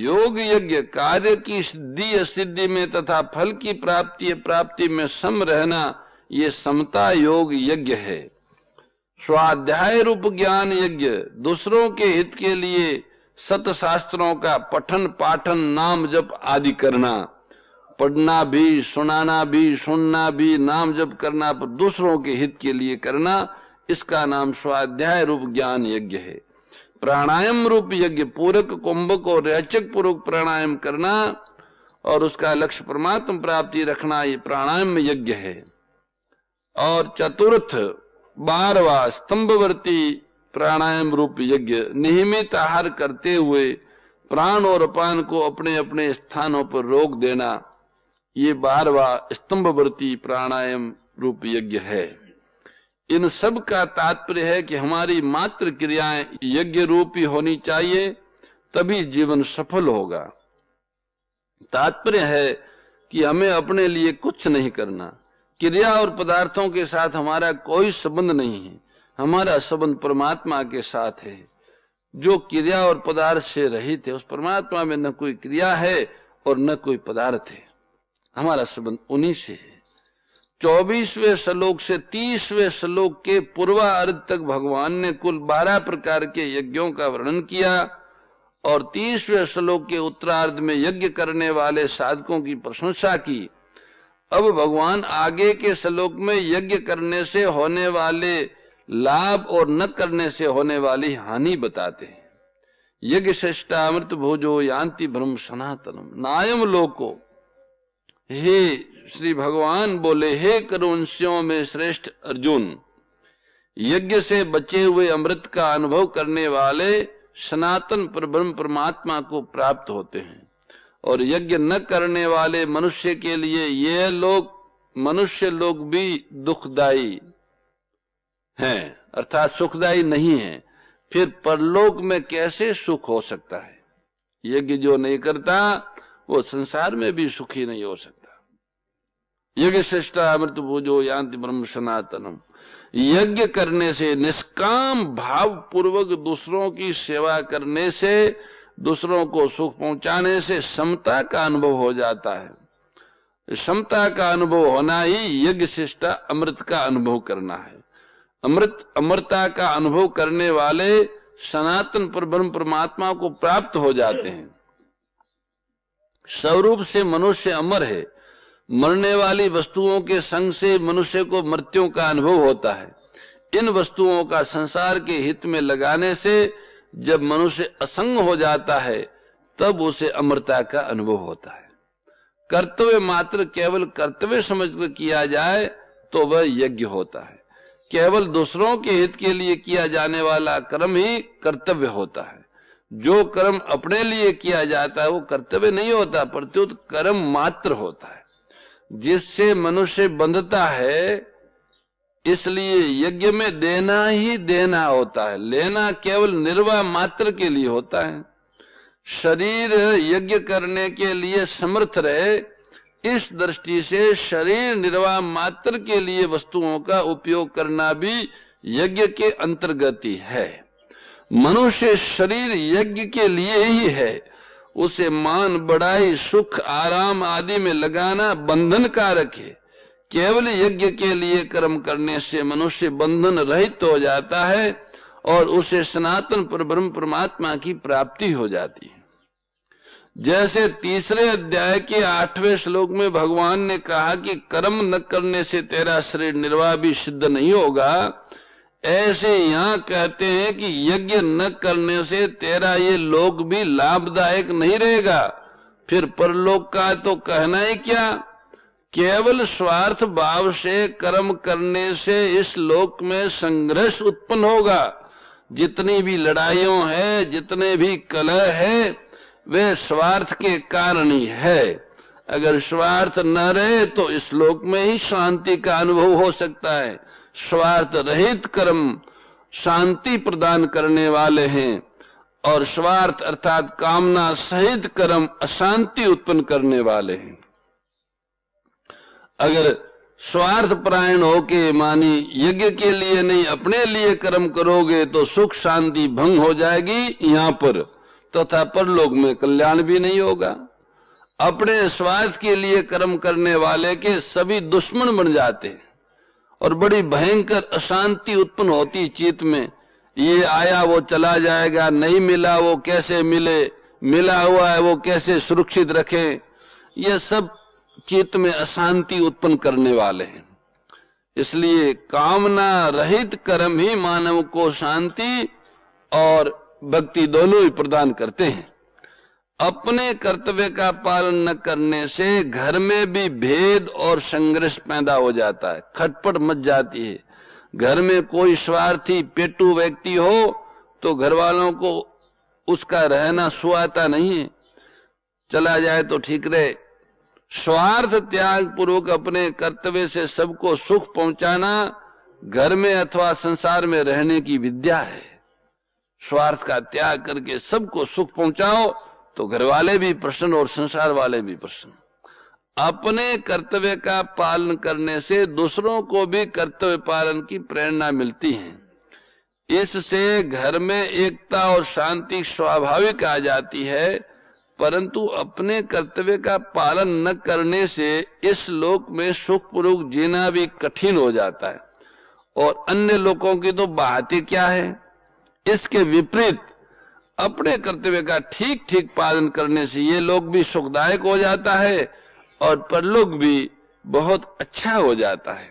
योग यज्ञ कार्य की सिद्धि असिद्धि में तथा फल की प्राप्ति अप्राप्ति में सम रहना, ये समता योग यज्ञ है। स्वाध्याय रूप ज्ञान यज्ञ, दूसरों के हित के लिए सत शास्त्रों का पठन पाठन नाम जप आदि करना, पढ़ना भी सुनाना भी सुनना भी नाम जप करना पर दूसरों के हित के लिए करना, इसका नाम स्वाध्याय रूप ज्ञान यज्ञ है। प्राणायाम रूप यज्ञ, पूरक कुंभक और रेचक पूर्वक प्राणायाम करना और उसका लक्ष्य परमात्मा प्राप्ति रखना, ये प्राणायाम यज्ञ है। और चतुर्थ 12वां स्तंभवर्ती प्राणायाम रूप यज्ञ, नियमित आहार करते हुए प्राण और अपान को अपने अपने स्थानों पर रोक देना, ये 12वां स्तंभवर्ती प्राणायाम रूप यज्ञ है। इन सब का तात्पर्य है कि हमारी मात्र क्रियाएं यज्ञ रूपी होनी चाहिए, तभी जीवन सफल होगा। तात्पर्य है कि हमें अपने लिए कुछ नहीं करना, क्रिया और पदार्थों के साथ हमारा कोई संबंध नहीं है, हमारा संबंध परमात्मा के साथ है। जो क्रिया और पदार्थ से रहित है, उस परमात्मा में न कोई क्रिया है और न कोई पदार्थ है, हमारा संबंध उन्हीं से है। 24वें श्लोक से 30वें श्लोक के पूर्वार्ध तक भगवान ने कुल 12 प्रकार के यज्ञों का वर्णन किया और 30वें श्लोक के उत्तरार्ध में यज्ञ करने वाले साधकों की प्रशंसा की। अब भगवान आगे के श्लोक में यज्ञ करने से होने वाले लाभ और न करने से होने वाली हानि बताते हैं। यज्ञ श्रेष्ठा अमृत भोजो यान्ति ब्रह्म सनातनम नायम लोको। हे श्री भगवान बोले, हे करुवंशियों में श्रेष्ठ अर्जुन, यज्ञ से बचे हुए अमृत का अनुभव करने वाले सनातन परब्रह्म परमात्मा को प्राप्त होते हैं। और यज्ञ न करने वाले मनुष्य के लिए ये लोग मनुष्य लोग भी दुखदायी हैं, अर्थात सुखदायी नहीं है। फिर परलोक में कैसे सुख हो सकता है? यज्ञ जो नहीं करता वो संसार में भी सुखी नहीं हो सकता। यज्ञ श्रेष्ठा अमृत भोजो यान्ति ब्रह्म सनातनम। यज्ञ करने से, निष्काम भाव पूर्वक दूसरों की सेवा करने से, दूसरों को सुख पहुंचाने से समता का अनुभव हो जाता है। समता का अनुभव होना ही यज्ञ श्रेष्ठा अमृत का अनुभव करना है। अमृता का अनुभव करने वाले सनातन परब्रह्म परमात्मा को प्राप्त हो जाते हैं। स्वरूप से मनुष्य अमर है। मरने वाली वस्तुओं के संग से मनुष्य को मृत्यु का अनुभव होता है। इन वस्तुओं का संसार के हित में लगाने से जब मनुष्य असंग हो जाता है, तब उसे अमरता का अनुभव होता है। कर्तव्य मात्र केवल कर्तव्य समझकर किया जाए तो वह यज्ञ होता है। केवल दूसरों के हित के लिए किया जाने वाला कर्म ही कर्तव्य होता है। जो कर्म अपने लिए किया जाता है वो कर्तव्य नहीं होता, प्रत्युत कर्म मात्र होता है जिससे मनुष्य बंधता है। इसलिए यज्ञ में देना ही देना होता है, लेना केवल निर्वाह मात्र के लिए होता है। शरीर यज्ञ करने के लिए समर्थ रहे, इस दृष्टि से शरीर निर्वाह मात्र के लिए वस्तुओं का उपयोग करना भी यज्ञ के अंतर्गत ही है। मनुष्य शरीर यज्ञ के लिए ही है। उसे मान बढ़ाई सुख आराम आदि में लगाना बंधन कारक है। केवल यज्ञ के लिए कर्म करने से मनुष्य बंधन रहित हो जाता है और उसे सनातन परब्रह्म परमात्मा की प्राप्ति हो जाती है। जैसे तीसरे अध्याय के 8वें श्लोक में भगवान ने कहा कि कर्म न करने से तेरा शरीर निर्वाह भी सिद्ध नहीं होगा, ऐसे यहाँ कहते हैं कि यज्ञ न करने से तेरा ये लोक भी लाभदायक नहीं रहेगा। फिर परलोक का तो कहना ही क्या। केवल स्वार्थ भाव से कर्म करने से इस लोक में संघर्ष उत्पन्न होगा। जितनी भी लड़ाइयों है, जितने भी कलह है, वे स्वार्थ के कारण ही है। अगर स्वार्थ न रहे तो इस लोक में ही शांति का अनुभव हो सकता है। स्वार्थ रहित कर्म शांति प्रदान करने वाले हैं और स्वार्थ अर्थात कामना सहित कर्म अशांति उत्पन्न करने वाले हैं। अगर स्वार्थ परायण होके मानी यज्ञ के लिए नहीं अपने लिए कर्म करोगे तो सुख शांति भंग हो जाएगी यहाँ पर, तथा परलोक में कल्याण भी नहीं होगा। अपने स्वार्थ के लिए कर्म करने वाले के सभी दुश्मन बन जाते हैं और बड़ी भयंकर अशांति उत्पन्न होती चित्त में। ये आया वो चला जाएगा, नहीं मिला वो कैसे मिले, मिला हुआ है वो कैसे सुरक्षित रखें, ये सब चित्त में अशांति उत्पन्न करने वाले हैं। इसलिए कामना रहित कर्म ही मानव को शांति और भक्ति दोनों ही प्रदान करते हैं। अपने कर्तव्य का पालन न करने से घर में भी भेद और संघर्ष पैदा हो जाता है, खटपट मच जाती है। घर में कोई स्वार्थी पेटू व्यक्ति हो तो घर वालों को उसका रहना सुहाता नहीं है, चला जाए तो ठीक रहे। स्वार्थ त्याग पूर्वक अपने कर्तव्य से सबको सुख पहुंचाना घर में अथवा संसार में रहने की विद्या है। स्वार्थ का त्याग करके सबको सुख पहुंचाओ तो घर वाले भी प्रसन्न और संसार वाले भी प्रसन्न। अपने कर्तव्य का पालन करने से दूसरों को भी कर्तव्य पालन की प्रेरणा मिलती है। इससे घर में एकता और शांति स्वाभाविक आ जाती है। परंतु अपने कर्तव्य का पालन न करने से इस लोक में सुखपूर्वक जीना भी कठिन हो जाता है और अन्य लोगों की तो बात ही क्या है। इसके विपरीत अपने कर्तव्य का ठीक ठीक पालन करने से ये लोक भी सुखदायक हो जाता है और परलोक भी बहुत अच्छा हो जाता है।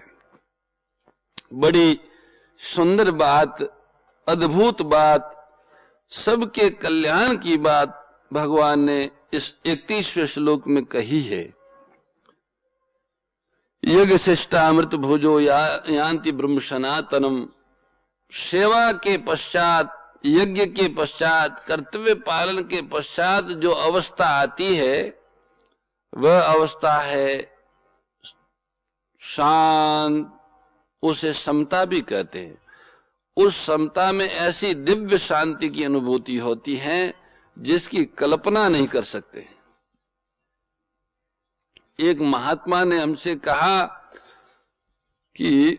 बड़ी सुंदर बात, अद्भुत बात, सबके कल्याण की बात भगवान ने इस 31वें श्लोक में कही है। यज्ञ शिष्टामृत भुजो यान्ति ब्रह्म सनातनम। सेवा के पश्चात, यज्ञ के पश्चात, कर्तव्य पालन के पश्चात जो अवस्था आती है वह अवस्था है शांत, उसे समता भी कहते हैं। उस समता में ऐसी दिव्य शांति की अनुभूति होती है जिसकी कल्पना नहीं कर सकते। एक महात्मा ने हमसे कहा कि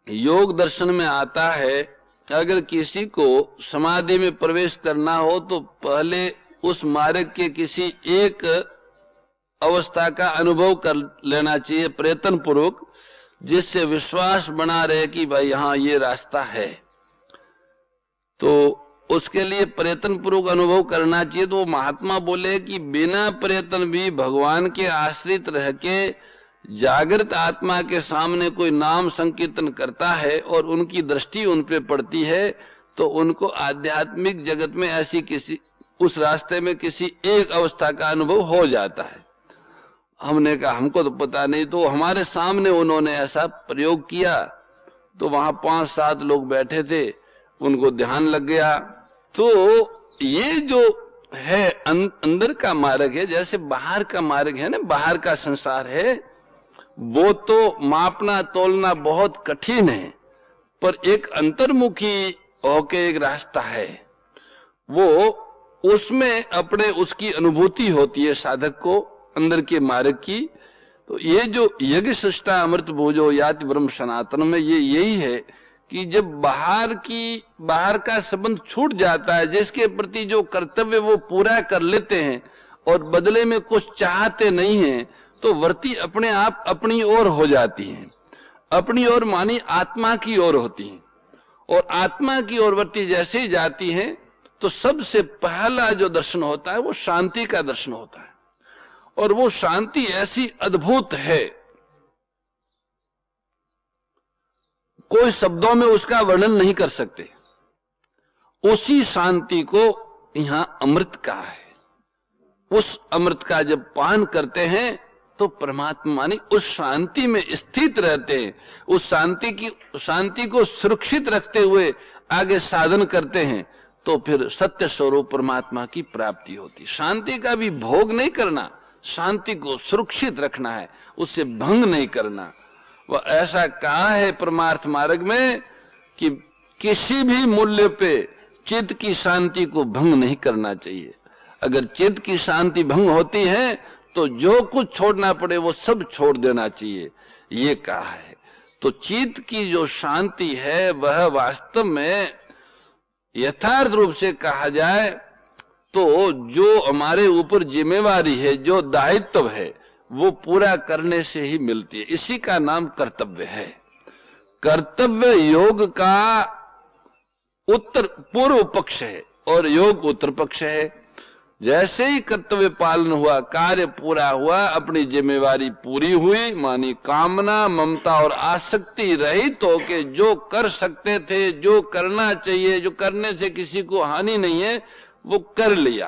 योग दर्शन में आता है अगर किसी को समाधि में प्रवेश करना हो तो पहले उस मार्ग के किसी एक अवस्था का अनुभव कर लेना चाहिए प्रयत्न पूर्वक, जिससे विश्वास बना रहे कि भाई हाँ ये रास्ता है। तो उसके लिए प्रयत्न पूर्वक अनुभव करना चाहिए। तो महात्मा बोले कि बिना प्रयत्न भी भगवान के आश्रित रह के जागृत आत्मा के सामने कोई नाम संकीर्तन करता है और उनकी दृष्टि उन पे पड़ती है तो उनको आध्यात्मिक जगत में ऐसी किसी उस रास्ते में किसी एक अवस्था का अनुभव हो जाता है। हमने कहा हमको तो पता नहीं। तो हमारे सामने उन्होंने ऐसा प्रयोग किया। तो वहां 5-7 लोग बैठे थे, उनको ध्यान लग गया। तो ये जो है अंदर का मार्ग है, जैसे बाहर का मार्ग है ना, बाहर का संसार है, वो तो मापना तोलना बहुत कठिन है। पर एक अंतर्मुखी होके एक रास्ता है, वो उसमें अपने उसकी अनुभूति होती है साधक को अंदर के मार्ग की। तो ये जो यज्ञ शिष्टा अमृत भोजो याति ब्रह्म सनातन में ये यही है कि जब बाहर का संबंध छूट जाता है, जिसके प्रति जो कर्तव्य वो पूरा कर लेते हैं और बदले में कुछ चाहते नहीं हैं, तो वृत्ति अपने आप अपनी ओर हो जाती है। अपनी ओर मानी आत्मा की ओर होती है और आत्मा की ओर वृत्ति जैसे ही जाती है तो सबसे पहला जो दर्शन होता है वो शांति का दर्शन होता है। और वो शांति ऐसी अद्भुत है, कोई शब्दों में उसका वर्णन नहीं कर सकते। उसी शांति को यहां अमृत का है। उस अमृत का जब पान करते हैं तो परमात्मा मानी उस शांति में स्थित रहते हैं। उस शांति को सुरक्षित रखते हुए आगे साधन करते हैं तो फिर सत्य स्वरूप परमात्मा की प्राप्ति होती। शांति का भी भोग नहीं करना, शांति को सुरक्षित रखना है, उससे भंग नहीं करना। वह ऐसा कहा है परमार्थ मार्ग में कि किसी भी मूल्य पे चित्त की शांति को भंग नहीं करना चाहिए। अगर चित्त की शांति भंग होती है तो जो कुछ छोड़ना पड़े वो सब छोड़ देना चाहिए, ये कहा है। तो चित्त की जो शांति है वह वास्तव में यथार्थ रूप से कहा जाए तो जो हमारे ऊपर जिम्मेवारी है, जो दायित्व है, वो पूरा करने से ही मिलती है। इसी का नाम कर्तव्य है। कर्तव्य योग का उत्तर पूर्व पक्ष है और योग उत्तर पक्ष है। जैसे ही कर्तव्य पालन हुआ, कार्य पूरा हुआ, अपनी जिम्मेवारी पूरी हुई, मानी कामना, ममता और आसक्ति रहित होके जो कर सकते थे, जो करना चाहिए, जो करने से किसी को हानि नहीं है, वो कर लिया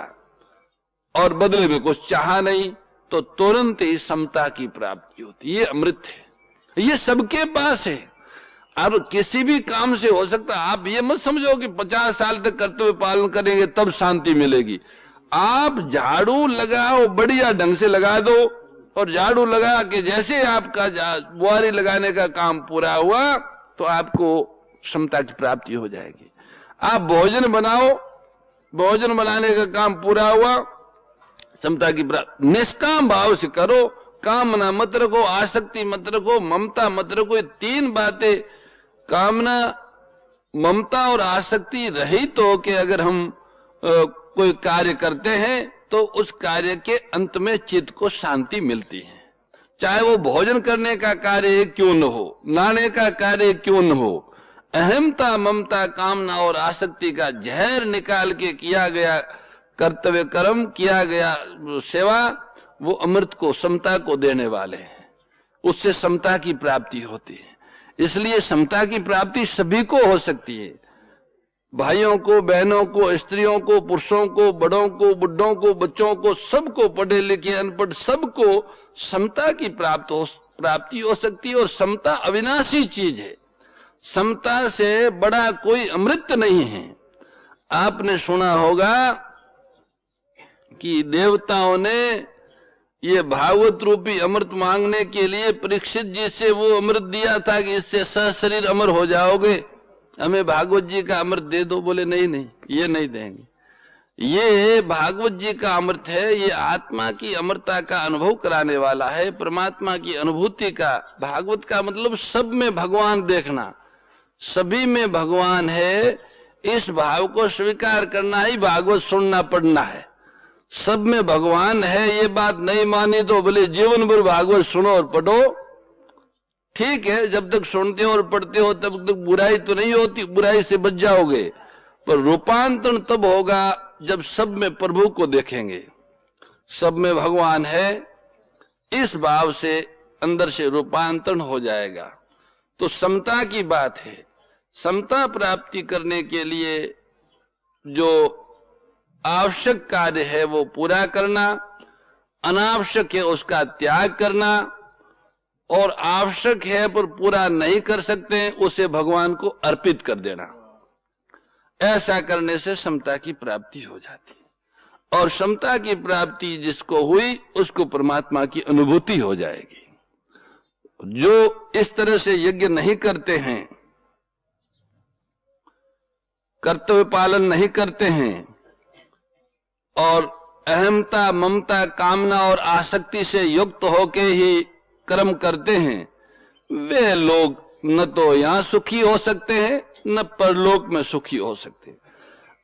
और बदले में कुछ चाहा नहीं, तो तुरंत ही समता की प्राप्ति होती। ये अमृत है, ये सबके पास है। अब किसी भी काम से हो सकता है। आप ये मत समझो कि 50 साल तक कर्तव्य पालन करेंगे तब शांति मिलेगी। आप झाड़ू लगाओ, बढ़िया ढंग से लगा दो, और झाड़ू लगा के जैसे आपका बुआरी लगाने का काम पूरा हुआ तो आपको समता की प्राप्ति हो जाएगी। आप भोजन बनाओ, भोजन बनाने का काम पूरा हुआ, समता की प्राप्ति। निष्काम भाव से करो, कामना मत रखो, आसक्ति मत रखो, ममता मत रखो। ये तीन बातें, कामना, ममता और आसक्ति रहित होके अगर हम कोई कार्य करते हैं तो उस कार्य के अंत में चित्त को शांति मिलती है। चाहे वो भोजन करने का कार्य क्यों न हो, नहाने का कार्य क्यों न हो, अहमता, ममता, कामना और आसक्ति का जहर निकाल के किया गया कर्तव्य कर्म, किया गया सेवा, वो अमृत को, समता को देने वाले हैं। उससे समता की प्राप्ति होती है। इसलिए समता की प्राप्ति सभी को हो सकती है। भाइयों को, बहनों को, स्त्रियों को, पुरुषों को, बड़ों को, बुढ़ों को, बच्चों को, सबको, पढ़े लिखे अनपढ़ सबको समता की प्राप्ति हो सकती है। और समता अविनाशी चीज है। समता से बड़ा कोई अमृत नहीं है। आपने सुना होगा कि देवताओं ने ये भागवत रूपी अमृत मांगने के लिए परीक्षित जी से वो अमृत दिया था कि इससे सशरीर अमर हो जाओगे, हमें भागवत जी का अमृत दे दो। बोले नहीं नहीं, ये नहीं देंगे। ये भागवत जी का अमृत है, ये आत्मा की अमरता का अनुभव कराने वाला है, परमात्मा की अनुभूति का। भागवत का मतलब सब में भगवान देखना, सभी में भगवान है, इस भाव को स्वीकार करना ही भागवत सुनना पड़ना है। सब में भगवान है, ये बात नहीं मानी तो बोले जीवन भर भागवत सुनो और पढ़ो। ठीक है, जब तक सुनते हो और पढ़ते हो तब तक बुराई तो नहीं होती, बुराई से बच जाओगे। पर रूपांतरण तब होगा जब सब में प्रभु को देखेंगे, सब में भगवान है, इस भाव से अंदर से रूपांतरण हो जाएगा। तो समता की बात है। समता प्राप्ति करने के लिए जो आवश्यक कार्य है वो पूरा करना, अनावश्यक है उसका त्याग करना, और आवश्यक है पर पूरा नहीं कर सकते हैं उसे भगवान को अर्पित कर देना। ऐसा करने से समता की प्राप्ति हो जाती है। और समता की प्राप्ति जिसको हुई उसको परमात्मा की अनुभूति हो जाएगी। जो इस तरह से यज्ञ नहीं करते हैं, कर्तव्य पालन नहीं करते हैं और अहमता, ममता, कामना और आसक्ति से युक्त होके ही कर्म करते हैं, वे लोग न तो यहां सुखी हो सकते हैं न परलोक में सुखी हो सकते हैं।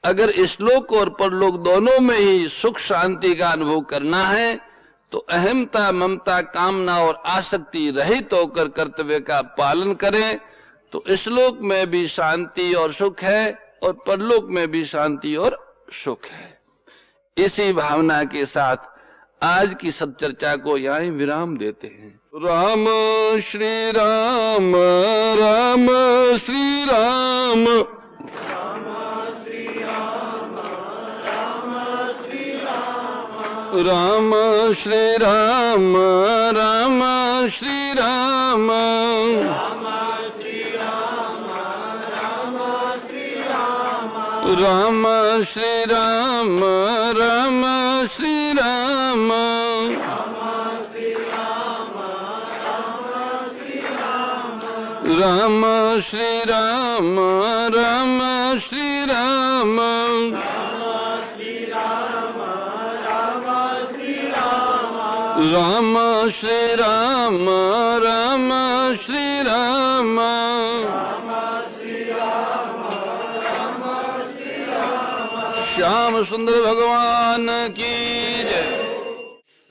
अगर इस्लोक और परलोक दोनों में ही सुख शांति का अनुभव करना है तो अहमता, ममता, कामना और आसक्ति रहित होकर कर्तव्य का पालन करें, तो इस्लोक में भी शांति और सुख है और परलोक में भी शांति और सुख है। इसी भावना के साथ आज की सत्चर्चा को यहाँ विराम देते हैं। राम श्री राम, राम श्री राम, राम श्री राम, राम श्री राम, राम श्री राम, राम श्री राम, राम श्री राम, राम श्री राम, राम श्री राम, राम श्री राम, राम श्री राम, राम श्री राम, राम श्री राम, राम श्री राम, राम श्री राम, राम श्री श्याम सुंदर भगवान की जय।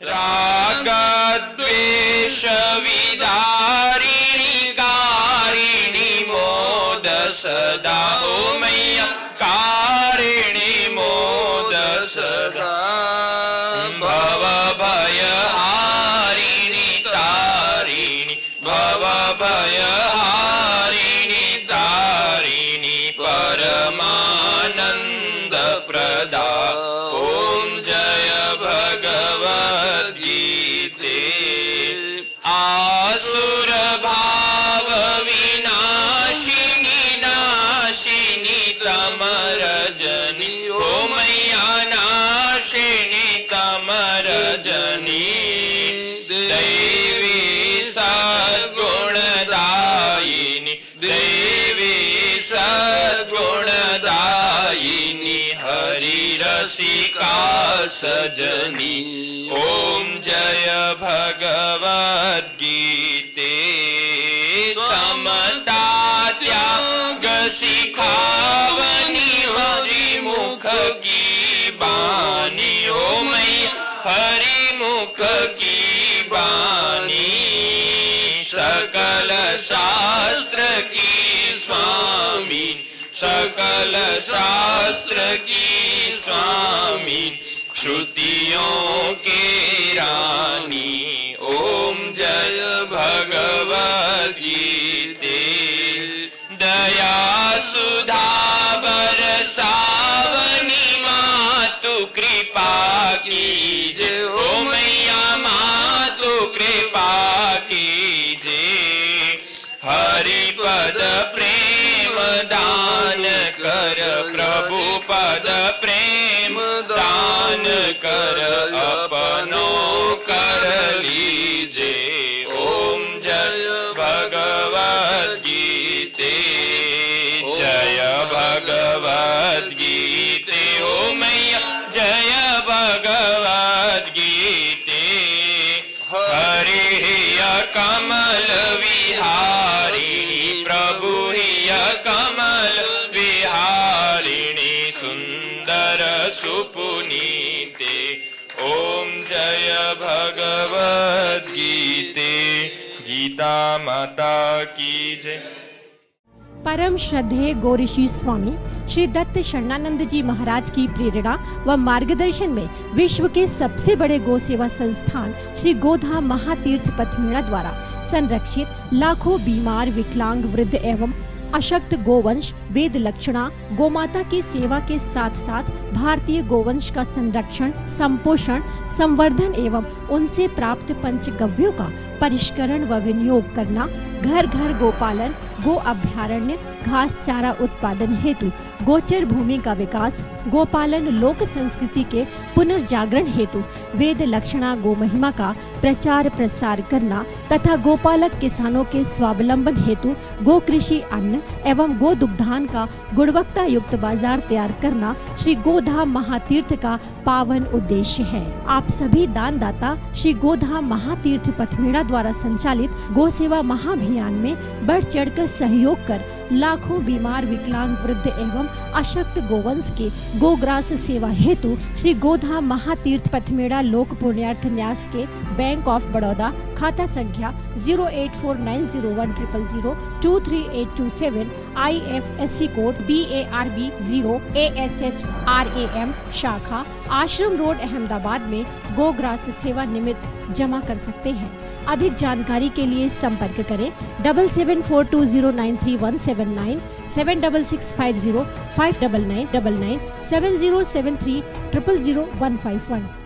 राग द्वेष विदारिणी कारिणी मोद सदा ओ मैया कारिणी मोद सदा भव भय हारिणी तारिणी भव भय हारिणी तारिणी परमानंद प्रदा ओम जय भगवद्गीते आसुर भाव विनाशिनी नाशिनी तमरजनी ओ मैया नाशिनी तमरजनी दैवी सद्गुणदायिनी दैवी सद्गुणदायिनी हरि रसिका सजनी ओम जय भगवद्गीते समता त्याग सिखावनी हरि मुख की बानी ओ मैया हरि मुख की बानी सकल शास्त्र की स्वामी सकल शास्त्र की स्वामी श्रुतियों के रानी ओम जय भगवद्गीते दया सुधा बरसावनी मातु कृपा कीजे ओ मैया मातु कृपा कीजे हरि पद प्रेम दान कर प्रभु पद प्रेम दान कर अपनो कर लीजे ओम जय भगवद्गीते जय भगवद्गीते ओ मैया जय भगवद्गीते हरि कमल विहारिणी प्रभु हिय कमल विहारिणी सुंदर सुपुनीते ओम जय भगवद्गीते गीता माता की जय। परम श्रद्धेय गौरीशी स्वामी श्री दत्त शरणानंद जी महाराज की प्रेरणा व मार्गदर्शन में विश्व के सबसे बड़े गौ सेवा संस्थान श्री गोधाम महातीर्थ पथमेड़ा द्वारा संरक्षित लाखों बीमार विकलांग वृद्ध एवं अशक्त गोवंश वेद लक्षणा गोमाता की सेवा के साथ साथ भारतीय गोवंश का संरक्षण संपोषण संवर्धन एवं उनसे प्राप्त पंचगव्यों का परिष्करण व विनियोग करना घर घर गोपालन गो अभ्यारण्य घास चारा उत्पादन हेतु गोचर भूमि का विकास गोपालन लोक संस्कृति के पुनर्जागरण हेतु वेद लक्षणा गो महिमा का प्रचार प्रसार करना तथा गोपालक किसानों के स्वावलंबन हेतु गो कृषि अन्न एवं गो दुग्धान का गुणवत्ता युक्त बाजार तैयार करना श्री गोधाम महातीर्थ का पावन उद्देश्य है। आप सभी दानदाता श्री गोधाम महातीर्थ पथमेड़ा द्वारा संचालित गो सेवा महाअभियान में बढ़ चढ़कर सहयोग कर लाखों बीमार विकलांग वृद्ध एवं अशक्त गोवंश के गोग्रास सेवा हेतु श्री गोधाम महातीर्थ पथमेड़ा लोक पुण्यार्थ न्यास के बैंक ऑफ बड़ौदा खाता संख्या 084901000238827 IFSC कोड BARB 0 ASHRAM शाखा आश्रम रोड अहमदाबाद में गोग्रास सेवा निमित्त जमा कर सकते हैं। अधिक जानकारी के लिए संपर्क करें 7742093179 7665059999 7073000151।